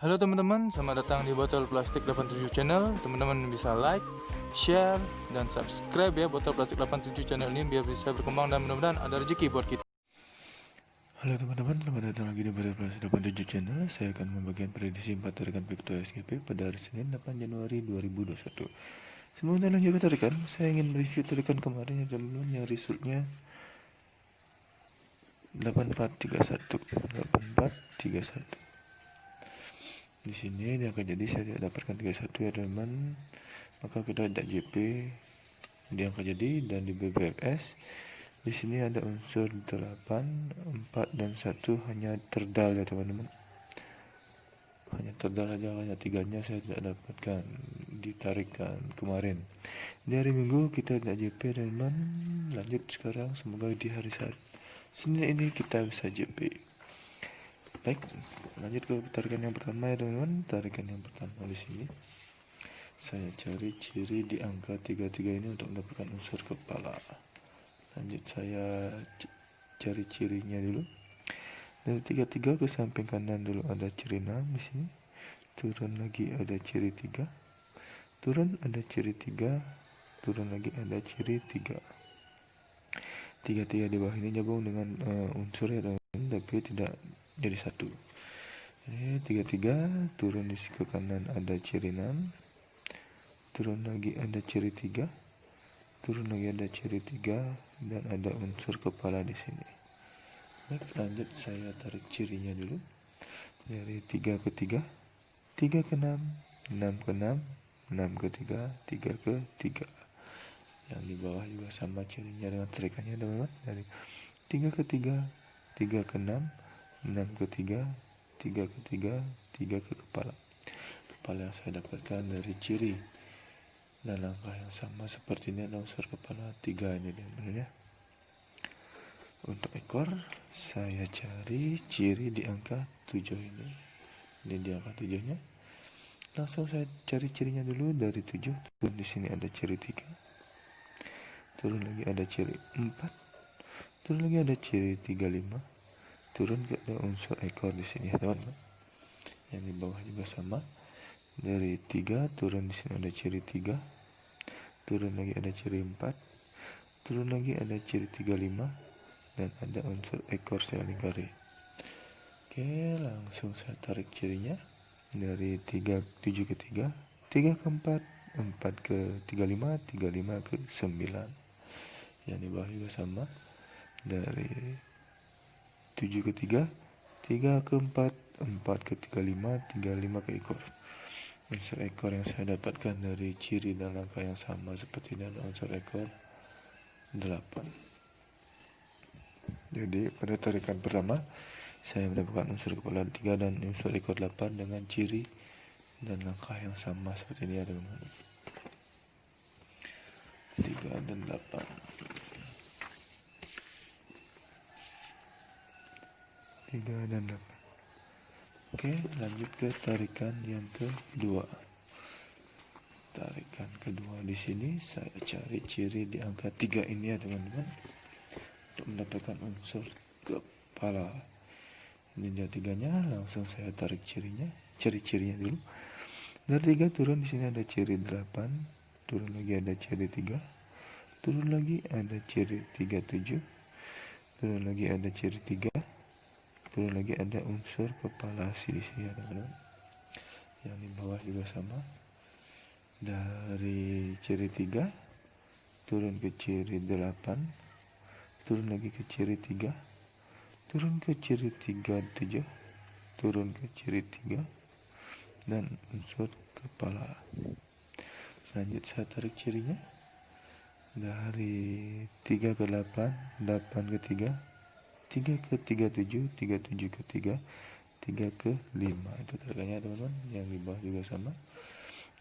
Halo teman-teman, selamat datang di Botol Plastik 87 Channel. Teman-teman bisa like, share, dan subscribe ya Botol Plastik 87 Channel ini biar bisa berkembang dan mudah-mudahan ada rezeki buat kita. Halo teman-teman, selamat datang lagi di Botol Plastik 87 Channel. Saya akan membagikan prediksi 4 tarikan Victor SGP pada hari Senin 8 Januari 2021. Sebelum lanjut ke tarikan, saya ingin mereview tarikan kemarin ya teman-teman, yang resultnya 8431. Di sini yang akan jadi saya tidak dapatkan 31 ya teman-teman. Maka kita lihat JP dia akan jadi, dan di BBFS di sini ada unsur 8, 4 dan 1 hanya terdal ya teman-teman. Hanya terdal aja, hanya 3-nya saya tidak dapatkan ditarikan kemarin. Di hari Minggu kita lihat JP teman-teman. Lanjut sekarang, semoga di hari Senin ini kita bisa JP. Baik, lanjut ke tarikan yang pertama ya teman-teman. Tarikan yang pertama di sini saya cari ciri di angka 33 ini untuk mendapatkan unsur kepala. Lanjut saya cari cirinya dulu. Dari 33 ke samping kanan dulu ada ciri 6 di sini. Turun lagi ada ciri 3. Turun ada ciri 3. Turun lagi ada ciri 3. 3 di bawah ini nyambung dengan unsur ya teman-teman, tapi tidak jadi satu. Ini 33, turun di ke kanan ada ciri 6. Turun lagi ada ciri 3. Turun lagi ada ciri 3 dan ada unsur kepala di sini. Baik, lanjut saya tarik cirinya dulu. Dari 3 ke 3, 3 ke 6, 6 ke 6, 6 ke 3, 3 ke 3. Yang di bawah juga sama cirinya dengan tarikannya teman-teman. Dari 3 ke 3, 3 ke 6, 6 ke 3, 3 ke 3, 3 ke kepala. Kepala yang saya dapatkan dari ciri dan langkah yang sama seperti ini adalah unsur kepala 3 ini teman-teman ya. Untuk ekor saya cari ciri di angka 7 ini. Ini di angka 7-nya. Langsung saya cari cirinya dulu. Dari 7 turun di sini ada ciri 3. Turun lagi ada ciri 4. Turun lagi ada ciri 35. Turun ke ada unsur ekor di sini ya teman-teman. Yang di bawah juga sama. Dari 3 turun di sini ada ciri 3. Turun lagi ada ciri 4. Turun lagi ada ciri 35 dan ada unsur ekor saya lingkari. Oke, langsung saya tarik cirinya. Dari 7 ke 3, 3 ke 4, 4 ke 35, 35 ke 9. Yang di bawah juga sama. Dari 7 ke 3, 3 ke 4, 4 ke 35, 35 ke ekor. Unsur ekor yang saya dapatkan dari ciri dan langkah yang sama seperti dan unsur ekor 8. Jadi pada tarikan pertama saya mendapatkan unsur kepala 3 dan unsur ekor 8 dengan ciri dan langkah yang sama seperti ini ya teman-teman. 3 dan 8. 3 dan 8. Oke, lanjut ke tarikan yang kedua. Tarikan kedua di sini saya cari ciri di angka 3 ini ya teman-teman, untuk mendapatkan unsur kepala. Ini dia 3-nya, langsung saya tarik cirinya, ciri-cirinya dulu. Dari 3 turun di sini ada ciri 8, turun lagi ada ciri 3, turun lagi ada ciri 37, turun lagi ada ciri 3, turun lagi ada unsur kepala di sini ya teman-teman. Yang di bawah juga sama. Dari ciri 3 turun ke ciri 8, turun lagi ke ciri 3, turun ke ciri 37, turun ke ciri 3 dan unsur kepala. Lanjut saya tarik cirinya. Dari 3 ke 8, 8 ke 3, 3 ke 37, 37 ke 3, 3 ke 5. Itu tarikannya teman-teman. Yang di bawah juga sama.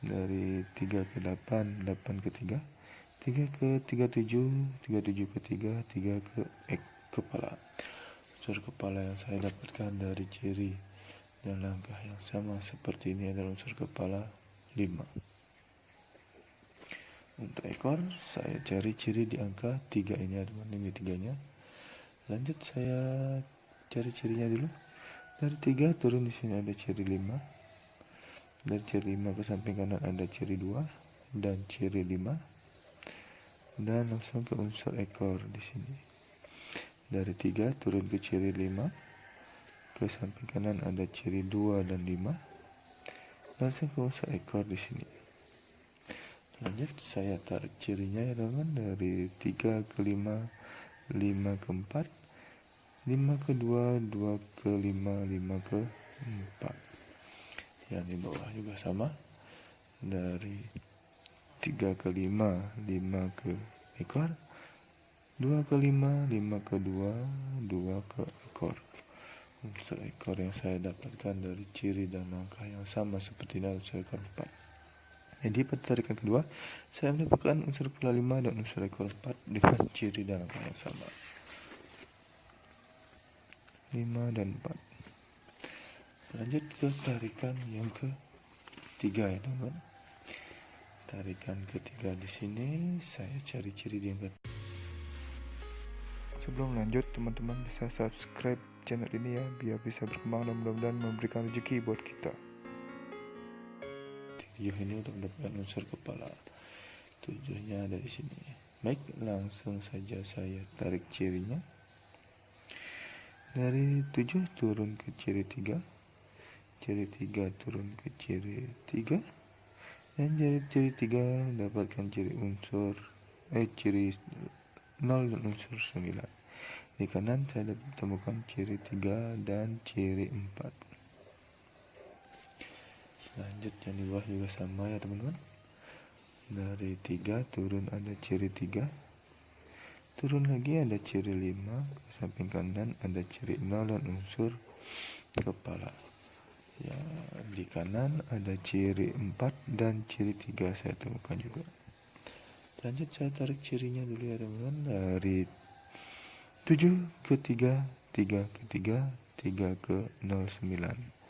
Dari 3 ke 8, 8 ke 3, 3 ke 37, 37 ke 3, 3 ke kepala. Unsur kepala yang saya dapatkan dari ciri dan langkah yang sama seperti ini adalah unsur kepala 5. Untuk ekor saya cari ciri di angka 3 ini ya teman-teman. Ini 3-nya. Lanjut saya cari cirinya dulu. Dari 3 turun di sini ada ciri 5. Dari ciri 5 ke samping kanan ada ciri 2 dan ciri 5. Dan langsung ke unsur ekor di sini. Dari 3 turun ke ciri 5. Ke samping kanan ada ciri 2 dan 5. Langsung ke unsur ekor di sini. Lanjut saya tarik cirinya ya teman-teman, dari 3 ke 5, 5 ke 4, 5 ke 2, 2 ke 5, 5 ke 4. Yang di bawah juga sama, dari 3 ke 5, 5 ke ekor, 2 ke 5, 5 ke 2, 2 ke ekor. Unsur ekor yang saya dapatkan dari ciri dan angka yang sama seperti dalam unsur ekor 4. Jadi pada tarikan kedua saya mendapatkan unsur kepala 5 dan unsur ekor 4 dengan ciri dan angka yang sama, 5 dan 4. Lanjut ke tarikan yang ketiga ya teman-teman. Tarikan ketiga di sini saya cari ciri di angka. Sebelum lanjut, teman-teman bisa subscribe channel ini ya, biar bisa berkembang dan mudah-mudahan memberikan rezeki buat kita. 7 ini untuk mendapatkan unsur kepala. 7-nya ada di sini. Baik, langsung saja saya tarik cirinya. Dari 7 turun ke ciri 3. Ciri 3 turun ke ciri 3. Dan dari ciri 3 dapatkan ciri unsur ciri 0 dan unsur 9. Di kanan saya temukan ciri 3 dan ciri 4. Lanjut yang di bawah juga sama ya teman-teman. Dari 3 turun ada ciri 3. Turun lagi ada ciri 5. Ke samping kanan ada ciri 0 dan unsur kepala. Ya, di kanan ada ciri 4 dan ciri 3 saya temukan juga. Lanjut saya tarik cirinya dulu ya teman-teman. Dari 7 ke 3, 3 ke 3, 3 ke 09.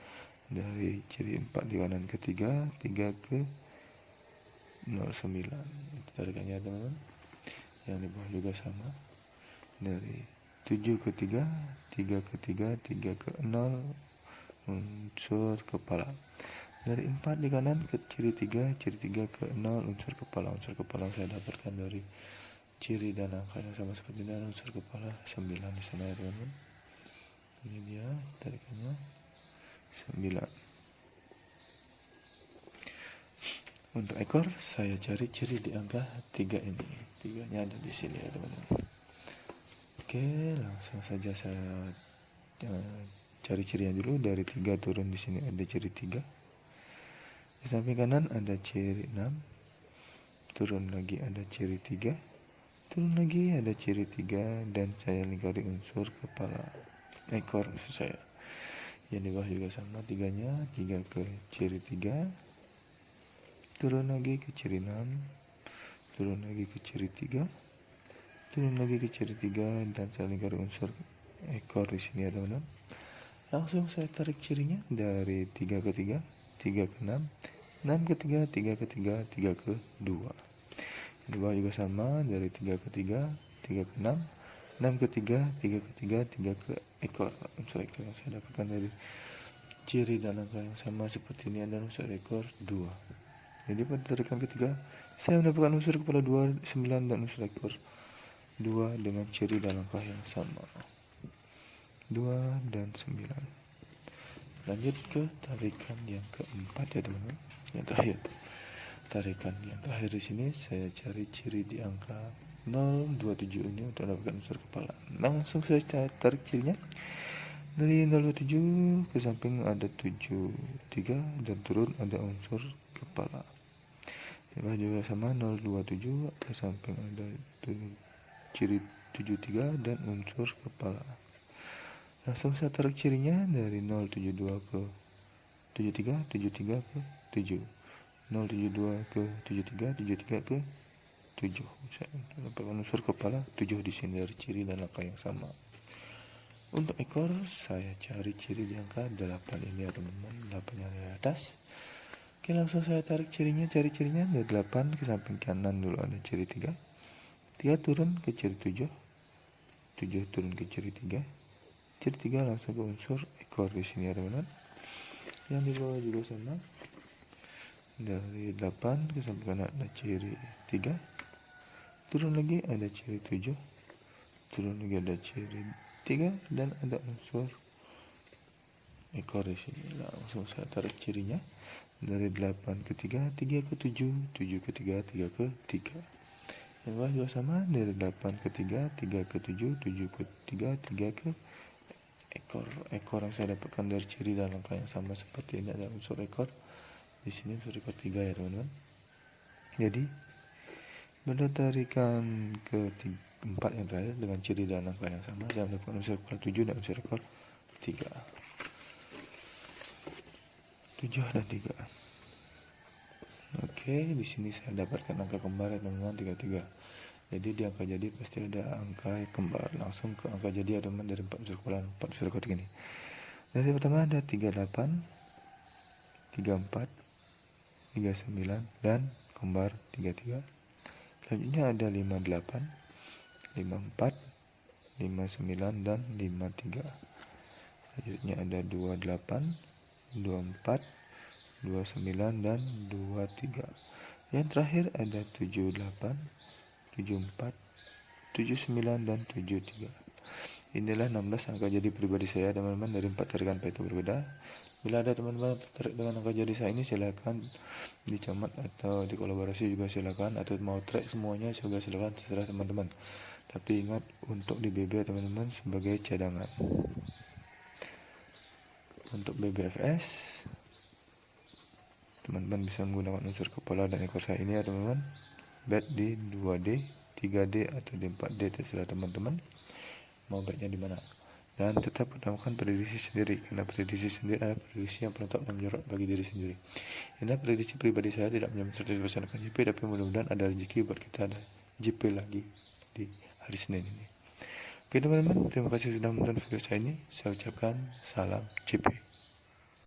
Dari ciri 4 di kanan ke 3, 3 ke 09. Itu tarikannya teman-teman. Yang di bawah juga sama. Dari 7 ke 3, 3 ke 3, 3 ke 0, unsur kepala. Dari 4 di kanan ke ciri 3, ciri 3 ke 0, unsur kepala. Unsur kepala saya dapatkan dari ciri dan angkanya sama seperti dalam unsur kepala, 9 di sana ya teman-teman. Ini dia tarikannya, 9. Untuk ekor saya cari ciri di angka 3 ini. 3-nya ada di sini ya teman-teman. Oke, langsung saja saya cari cirinya dulu. Dari 3 turun di sini ada ciri 3. Di samping kanan ada ciri 6. Turun lagi ada ciri 3. Turun lagi ada ciri 3 dan saya lingkari unsur kepala ekor maksud saya. Yang di bawah juga sama, 3-nya, 3 ke ciri 3. Turun lagi ke ciri 6. Turun lagi ke ciri 3. Turun lagi ke ciri 3 dan saya lingkari unsur ekor di sini ya teman-teman. Langsung saya tarik cirinya dari 3 ke 3, 3 ke 6, 6 ke 3, 3 ke 3, 3 ke 2. Di bawah juga sama, dari 3 ke 3, 3 ke 6, 6 ke 3, 3 ke 3, 3 ke ekor. Unsur ekor yang saya dapatkan dari ciri dan angka yang sama seperti ini adalah unsur ekor 2. Jadi pada tarikan ketiga saya mendapatkan unsur kepala 2, 9 dan unsur ekor 2 dengan ciri dan angka yang sama, 2 dan 9. Lanjut ke tarikan yang keempat ya teman-teman, yang terakhir. Tarikan yang terakhir di sini saya cari ciri di angka 027 ini untuk mendapatkan unsur kepala. Langsung saya tarik cirinya. Dari 027 ke samping ada 73 dan turun ada unsur kepala. Ini juga sama, 027 ke samping ada ciri 73 dan unsur kepala. Langsung saya tarik cirinya dari 072 ke 73, 73 ke 7. 072 ke 73, 73 ke 7. Saya dapatkan unsur kepala 7 di sini dari ciri dan angka yang sama. Untuk ekor saya cari ciri di angka 8 ini ya teman-teman, 8-nya di atas. Oke, langsung saya tarik cirinya, cari cirinya dari 8 ke samping kanan dulu ada ciri 3. 3 turun ke ciri 7. 7 turun ke ciri 3. Ciri 3 langsung ke unsur ekor di sini ya teman-teman. Yang di bawah juga sama. Dari 8 ke samping kanan ada ciri 3. Turun lagi ada ciri 7. Turun lagi ada ciri 3 dan ada unsur ekor di sini. Langsung saya tarik cirinya. Dari 8 ke 3, 3 ke 7, 7 ke 3, 3 ke 3. Yang bawah juga sama, dari 8 ke 3, 3 ke 7, 7 ke 3, 3 ke ekor yang saya dapatkan dari ciri dan langkah yang sama seperti ini, ada unsur ekor. Di sini unsur ekor 3 ya teman-teman. Jadi pada tarikan ke 4 yang terakhir dengan ciri dan langkah yang sama, saya mendapatkan unsur ekor 7 dan unsur ekor 3. 7 dan 3. Oke, di sini saya dapatkan angka kembar ya teman-teman, 33. Jadi di angka jadi pasti ada angka kembar. Langsung ke angka jadi ya teman, dari 4 unsur kepala, 4 unsur ekor ini. Dari pertama ada 38, 34, 39 dan kembar 33. Selanjutnya ada 58, 54, 59 dan 53. Selanjutnya ada 28, 24, 29 dan 23. Yang terakhir ada 78, 74, 79 dan 73. Inilah 16 angka jadi pribadi saya teman-teman, dari 4 tarikan itu berbeda. Bila ada teman-teman tertarik dengan angka jadi saya ini, silakan dicamat atau dikolaborasi juga silakan, atau mau track semuanya juga silakan, terserah teman-teman. Tapi ingat untuk di BB teman-teman sebagai cadangan. Untuk BBFS teman-teman bisa menggunakan unsur kepala dan ekor saya ini ya teman-teman. Bet di 2D, 3D atau di 4D, terserah teman-teman mau betnya di mana. Dan tetap utamakan prediksi sendiri, karena prediksi sendiri adalah prediksi yang penentu dan menyorot bagi diri sendiri. Ini prediksi pribadi saya tidak menjamin 100% akan JP, tapi mudah-mudahan ada rezeki buat kita ada JP lagi di hari Senin ini. Oke teman-teman, terima kasih sudah menonton video saya ini. Saya ucapkan salam JP.